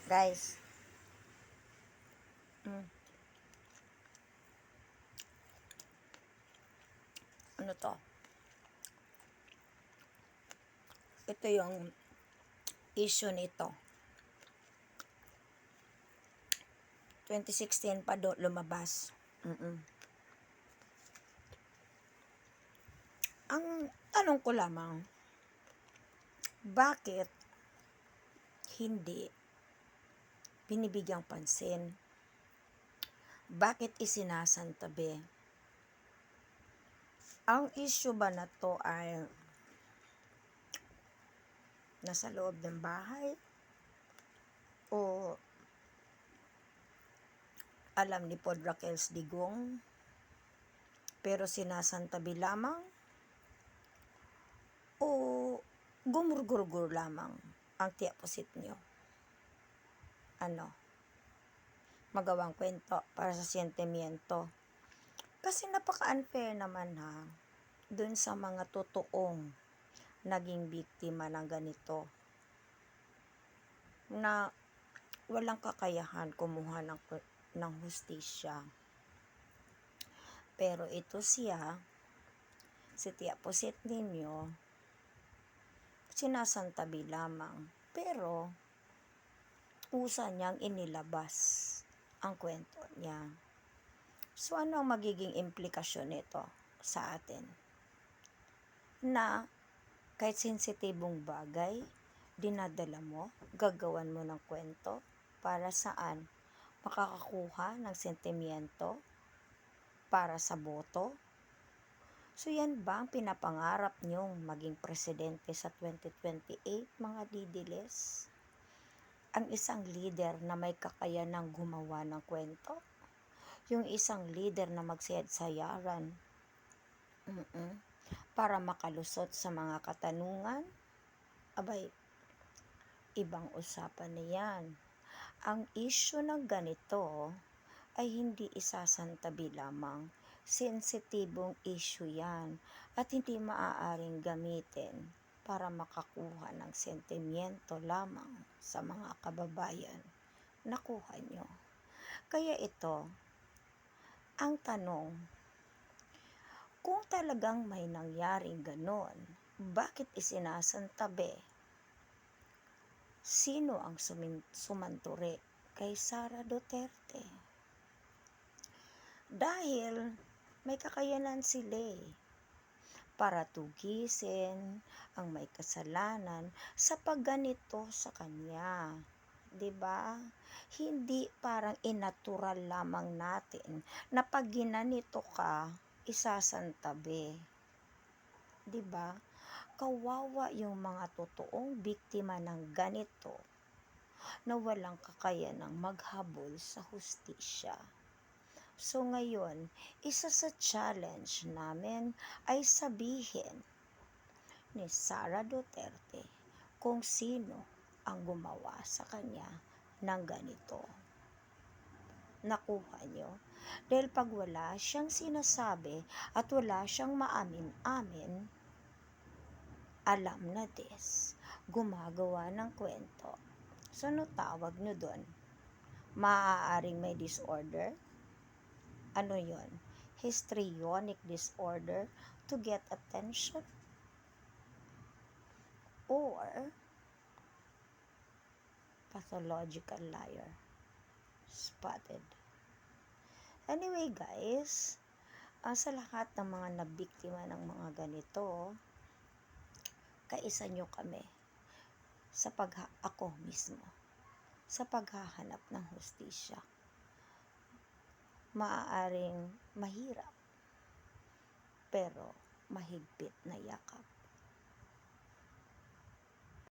Guys, mm, ano to? Ito yung issue nito. 2016 pa do lumabas. Ang tanong ko lamang, bakit hindi binibigyang pansin? Bakit isinasantabi? Ang issue ba na to ay nasa loob ng bahay? O alam ni Pod Raquels Digong pero sinasantabi lamang? O gumurgurgur lamang ang tiyaposit nyo? Ano? Magawang kwento para sa sentimiento. Kasi napaka-unfair naman dun sa mga totoong naging biktima ng ganito na walang kakayahan kumuha ng hustisya. Pero ito siya, si tiyaposit ninyo, sinasantabi lamang. Pero usa niyang inilabas ang kwento niya. So ano ang magiging implikasyon nito sa atin? Na kahit sensitibong bagay, dinadala mo, gagawan mo ng kwento, para saan? Makakakuha ng sentimiento, para sa boto? So yan ba ang pinapangarap nyong maging presidente sa 2028, mga didiles? Ang isang leader na may kakayanang gumawa ng kwento? Yung isang leader na magsayad-sayaran para makalusot sa mga katanungan? Abay, ibang usapan na yan. Ang issue ng ganito ay hindi isasantabi lamang. Sensitibong issue yan at hindi maaaring gamitin para makakuha ng sentimiento lamang sa mga kababayan. Nakuha nyo. Kaya ito, ang tanong, kung talagang may nangyaring ganon, bakit isinasantabi? Sino ang sumanturi kay Sara Duterte? Dahil may kakayanan sila para tugisin ang may kasalanan sa pagganito sa kanya. 'Di ba? Hindi parang inatural lamang natin na pag ginanito ka, isasantabi. 'Di ba? Kawawa yung mga totoong biktima ng ganito na walang kakayanang maghabol sa hustisya. So ngayon, isa sa challenge namin ay sabihin ni Sara Duterte kung sino ang gumawa sa kanya ng ganito. Nakuha nyo? Dahil pag wala siyang sinasabi at wala siyang maamin-amin, alam na gumagawa ng kwento. So ano tawag nyo doon? Maaaring may disorder? Ano yon? Histrionic disorder to get attention? Or pathological liar? Spotted. Anyway guys, sa lahat ng mga nabiktima ng mga ganito, kaisa nyo kami sa ako mismo sa paghahanap ng hustisya. Maaaring mahirap pero mahigpit na yakap.